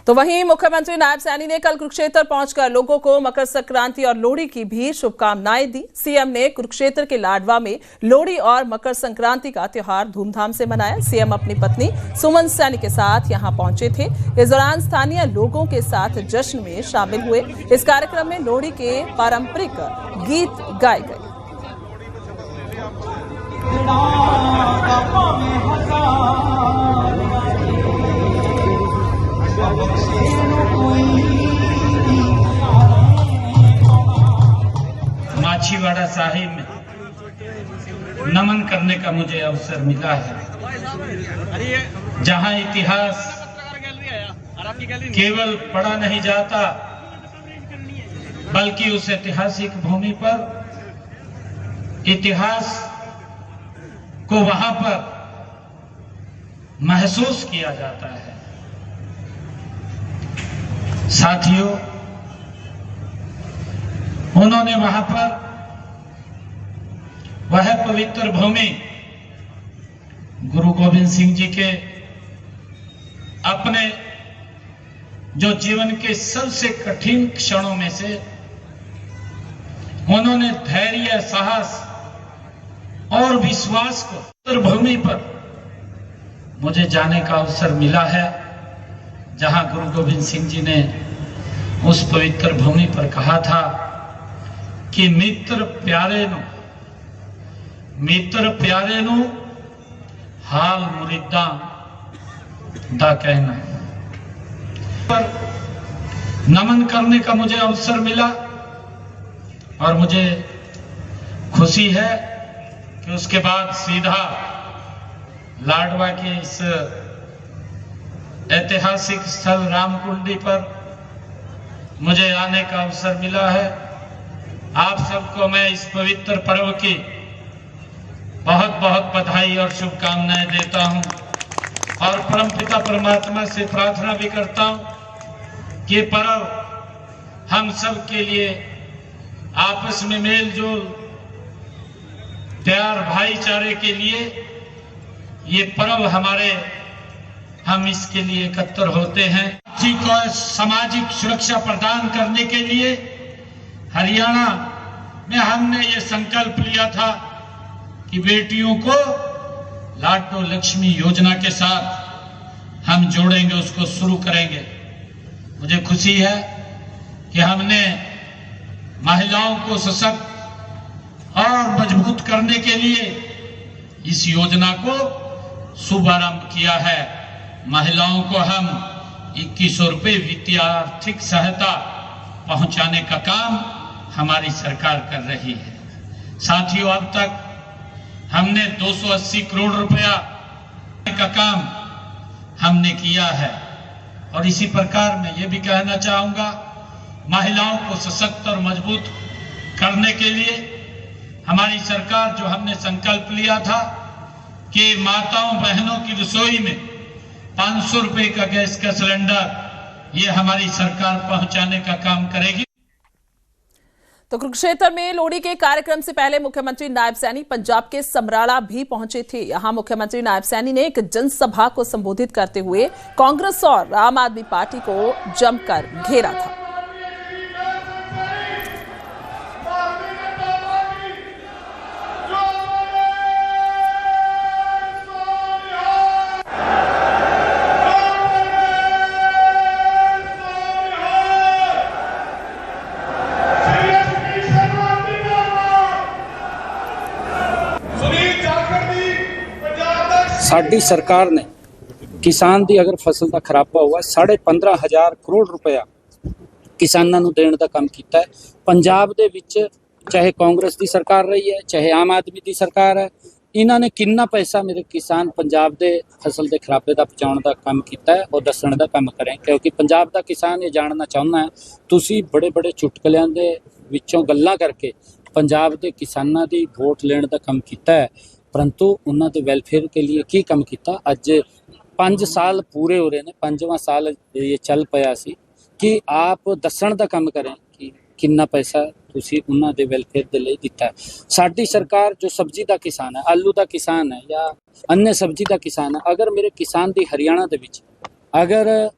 तो वहीं मुख्यमंत्री नायब सैनी ने कल कुरुक्षेत्र पहुंचकर लोगों को मकर संक्रांति और लोहड़ी की भी शुभकामनाएं दी। सीएम ने कुरुक्षेत्र के लाडवा में लोहड़ी और मकर संक्रांति का त्योहार धूमधाम से मनाया। सीएम अपनी पत्नी सुमन सैनी के साथ यहां पहुंचे थे। इस दौरान स्थानीय लोगों के साथ जश्न में शामिल हुए। इस कार्यक्रम में लोहड़ी के पारंपरिक गीत गाए गए। माछीवाड़ा साहिब में नमन करने का मुझे अवसर मिला है, जहां इतिहास केवल पढ़ा नहीं जाता बल्कि उस ऐतिहासिक भूमि पर इतिहास को वहां पर महसूस किया जाता है। साथियों, उन्होंने वहां पर वह पवित्र भूमि गुरु गोविंद सिंह जी के अपने जो जीवन के सबसे कठिन क्षणों में से उन्होंने धैर्य, साहस और विश्वास को पवित्र भूमि पर मुझे जाने का अवसर मिला है, जहां गुरु गोविंद सिंह जी ने उस पवित्र भूमि पर कहा था कि मित्र प्यारे नु हाल मुरीदा दा कहना। पर नमन करने का मुझे अवसर मिला और मुझे खुशी है कि उसके बाद सीधा लाडवा के इस ऐतिहासिक स्थल रामकुंडी पर मुझे आने का अवसर मिला है। आप सबको मैं इस पवित्र पर्व की बहुत बहुत बधाई और शुभकामनाएं देता हूं और परमपिता परमात्मा से प्रार्थना भी करता हूं कि पर्व हम सब के लिए आपस में मेल जोल, प्यार, भाईचारे के लिए ये पर्व हम इसके लिए एकत्र होते हैं। जी को सामाजिक सुरक्षा प्रदान करने के लिए हरियाणा में हमने ये संकल्प लिया था कि बेटियों को लाडो लक्ष्मी योजना के साथ हम जोड़ेंगे, उसको शुरू करेंगे। मुझे खुशी है कि हमने महिलाओं को सशक्त और मजबूत करने के लिए इस योजना को शुभारंभ किया है। महिलाओं को हम 2100 रुपये वित्तीय आर्थिक सहायता पहुंचाने का काम हमारी सरकार कर रही है। साथियों, अब तक हमने 280 करोड़ रुपया का काम हमने किया है और इसी प्रकार मैं ये भी कहना चाहूंगा, महिलाओं को सशक्त और मजबूत करने के लिए हमारी सरकार जो हमने संकल्प लिया था कि माताओं बहनों की रसोई में 500 रुपए का गैस का सिलेंडर ये हमारी सरकार पहुंचाने का काम करेगी। तो कुरुक्षेत्र में लोहड़ी के कार्यक्रम से पहले मुख्यमंत्री नायब सैनी पंजाब के समराला भी पहुंचे थे। यहां मुख्यमंत्री नायब सैनी ने एक जनसभा को संबोधित करते हुए कांग्रेस और आम आदमी पार्टी को जमकर घेरा था। साडी सरकार ने किसान दी अगर फसल का खराबा हुआ 15,500 करोड़ रुपया किसानों को देने का काम किया है। पंजाब दे विच चाहे कांग्रेस की सरकार रही है, चाहे आम आदमी की सरकार है, इन्होंने कितना पैसा मेरे किसान पंजाब दे फसल के खराबे का पहुँचाने का काम किया है और दसण का काम करें, क्योंकि पंजाब का किसान ये जानना चाहता है तुसी बड़े बड़े चुटकलियां दे विचों गल्लां करके पंजाब के किसानों की वोट लेने का काम किया है, परंतु उन्होंने वेलफेयर के लिए की काम किया। अज 5 साल पूरे हो रहे हैं, 5वां साल ये चल पाया सी कि आप दसण का काम करें कि कितना पैसा तुसी उन्हां दे वेलफेयर दे लई दिता है। साडी सरकार जो सब्जी का किसान है, आलू का किसान है या अन्य सब्जी का किसान है, अगर मेरे किसान दी हरियाणा दे विच अगर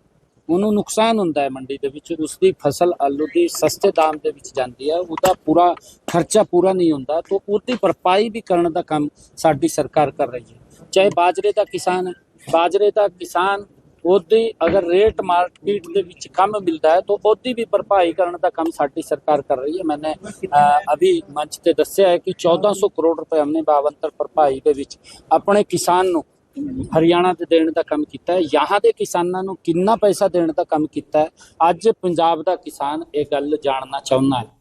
ਉਹਨੂੰ ਨੁਕਸਾਨ ਹੁੰਦਾ ਹੈ ਮੰਡੀ ਦੇ ਵਿੱਚ, ਉਸਦੀ ਫਸਲ ਆਲੂ ਦੀ ਸਸਤੇ ਦਾਮ ਦੇ ਵਿੱਚ ਜਾਂਦੀ ਹੈ, ਉਹਦਾ ਪੂਰਾ ਖਰਚਾ ਪੂਰਾ ਨਹੀਂ ਹੁੰਦਾ, ਤਾਂ ਉਹਦੀ ਭਰਪਾਈ ਵੀ ਕਰਨ ਦਾ ਕੰਮ ਸਾਡੀ ਸਰਕਾਰ ਕਰ ਰਹੀ ਹੈ। ਚਾਹੇ ਬਾਜਰੇ ਦਾ ਕਿਸਾਨ ਹੈ, ਬਾਜਰੇ ਦਾ ਕਿਸਾਨ ਉਹਦੀ ਅਗਰ ਰੇਟ ਮਾਰਕੀਟ ਦੇ ਵਿੱਚ ਕਮ ਮਿਲਦਾ ਹੈ ਤਾਂ ਉਹਦੀ ਵੀ ਭਰਪਾਈ ਕਰਨ ਦਾ ਕੰਮ ਸਾਡੀ ਸਰਕਾਰ ਕਰ ਰਹੀ ਹੈ। मैंने अभी मंच ਤੇ ਦੱਸਿਆ ਹੈ ਕਿ 1400 ਕਰੋੜ ਰੁਪਏ हमने 52 ਭਰਪਾਈ ਦੇ ਵਿੱਚ ਆਪਣੇ ਕਿਸਾਨ ਨੂੰ ਹਰਿਆਣਾ ਤੇ ਦੇਣ ਦਾ ਕੰਮ ਕੀਤਾ ਹੈ। यहाँ ਦੇ ਕਿਸਾਨਾਂ ਨੂੰ ਕਿੰਨਾ ਪੈਸਾ ਦੇਣ ਦਾ ਕੰਮ ਕੀਤਾ ਹੈ, ਅੱਜ ਪੰਜਾਬ ਦਾ ਕਿਸਾਨ ਇਹ ਗੱਲ ਜਾਣਨਾ ਚਾਹੁੰਦਾ है।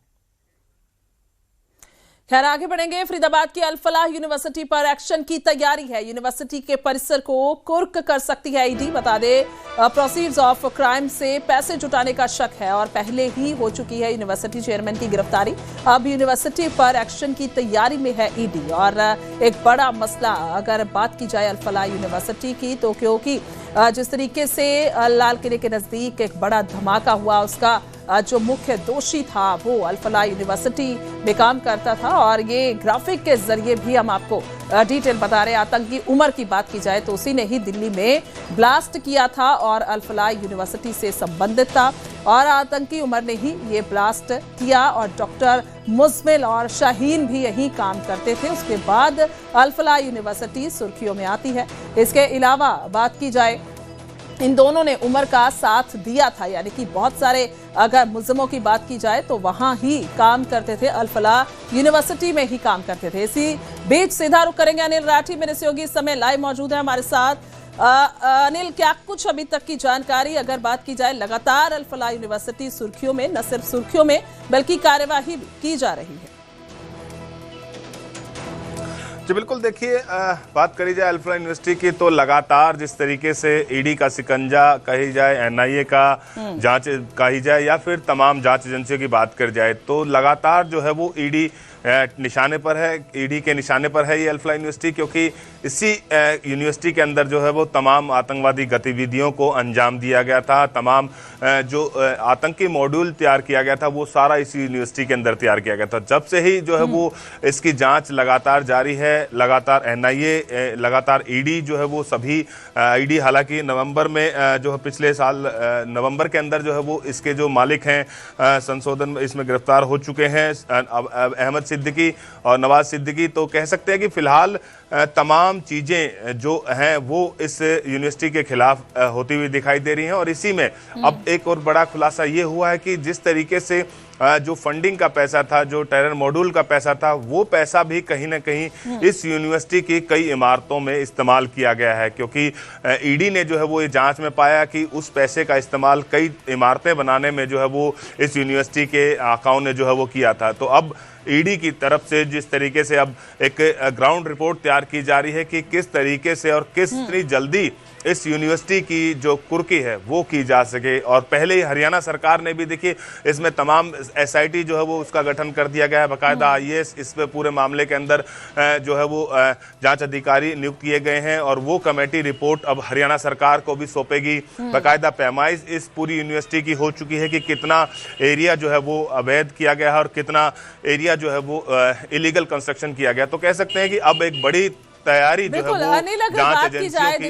खैर आगे बढ़ेंगे। फरीदाबाद की अल फलाह यूनिवर्सिटी पर एक्शन की तैयारी है। यूनिवर्सिटी के परिसर को कुर्क कर सकती है ईडी। बता दें, प्रोसीड्स ऑफ क्राइम से पैसे जुटाने का शक है और पहले ही हो चुकी है यूनिवर्सिटी चेयरमैन की गिरफ्तारी। अब यूनिवर्सिटी पर एक्शन की तैयारी में है ईडी। और एक बड़ा मसला अगर बात की जाए अल फलाह यूनिवर्सिटी की, तो क्योंकि जिस तरीके से लाल किले के नजदीक एक बड़ा धमाका हुआ, उसका जो मुख्य दोषी था वो अल फलाह यूनिवर्सिटी में काम करता था। और ये ग्राफिक के जरिए भी हम आपको डिटेल बता रहे हैं। आतंकी उमर की बात की जाए तो उसी ने ही दिल्ली में ब्लास्ट किया था और अल फलाह यूनिवर्सिटी से संबंधित था, और आतंकी उमर ने ही ये ब्लास्ट किया। और डॉक्टर मुजमिल और शाहीन भी यही काम करते थे। उसके बाद अल फलाह यूनिवर्सिटी सुर्खियों में आती है। इसके अलावा बात की जाए, इन दोनों ने उमर का साथ दिया था, यानी कि बहुत सारे अगर मुलजिमों की बात की जाए तो वहां ही काम करते थे, अल फलाह यूनिवर्सिटी में ही काम करते थे। इसी बीच सीधा रुख करेंगे अनिल राठी, मेरे सहयोगी इस समय लाइव मौजूद है हमारे साथ। अनिल, क्या कुछ अभी तक की जानकारी अगर बात की जाए? लगातार अल फलाह यूनिवर्सिटी सुर्खियों में, न सिर्फ सुर्खियों में बल्कि कार्यवाही की जा रही है। जी बिल्कुल, देखिए बात करी जाए अल फलाह यूनिवर्सिटी की तो लगातार जिस तरीके से ईडी का शिकंजा कही जाए, एनआईए का जांच कही जाए, या फिर तमाम जांच एजेंसियों की बात कर जाए, तो लगातार जो है वो ईडी निशाने पर है, ईडी के निशाने पर है ये अल फलाह यूनिवर्सिटी, क्योंकि इसी यूनिवर्सिटी के अंदर जो है वो तमाम आतंकवादी गतिविधियों को अंजाम दिया गया था। तमाम जो आतंकी मॉड्यूल तैयार किया गया था वो सारा इसी यूनिवर्सिटी के अंदर तैयार किया गया था। जब से ही जो है वो इसकी जांच लगातार जारी है, लगातार एनआईए, लगातार ईडी जो है वो सभी ईडी, हालांकि नवंबर में जो है पिछले साल नवंबर के अंदर जो है वो इसके जो मालिक हैं संशोधन इसमें गिरफ्तार हो चुके हैं, अहमद सिद्दीकी और नवाज सिद्दीकी। तो कह सकते हैं कि फिलहाल तमाम चीज़ें जो हैं वो इस यूनिवर्सिटी के खिलाफ होती हुई दिखाई दे रही हैं। और इसी में अब एक और बड़ा खुलासा ये हुआ है कि जिस तरीके से जो फंडिंग का पैसा था, जो टेरर मॉड्यूल का पैसा था, वो पैसा भी कहीं ना कहीं इस यूनिवर्सिटी की कई इमारतों में इस्तेमाल किया गया है, क्योंकि ईडी ने जो है वो ये जांच में पाया कि उस पैसे का इस्तेमाल कई इमारतें बनाने में जो है वो इस यूनिवर्सिटी के आकाओं ने जो है वो किया था। तो अब ईडी की तरफ से जिस तरीके से अब एक ग्राउंड रिपोर्ट तैयार की जा रही है कि किस तरीके से और कितनी जल्दी इस यूनिवर्सिटी की जो कुर्की है वो की जा सके। और पहले ही हरियाणा सरकार ने भी, देखिए इसमें तमाम एसआईटी जो है वो उसका गठन कर दिया गया है, बाकायदा आईएएस इस पे पूरे मामले के अंदर जो है वो जांच अधिकारी नियुक्त किए गए हैं, और वो कमेटी रिपोर्ट अब हरियाणा सरकार को भी सौंपेगी। बाकायदा पैमाइश इस पूरी यूनिवर्सिटी की हो चुकी है कि कितना एरिया जो है वो अवैध किया गया है और कितना एरिया जो है वो इलीगल कंस्ट्रक्शन किया गया। तो कह सकते हैं कि अब एक बड़ी तैयारी जो है वो जांच एजेंसियों की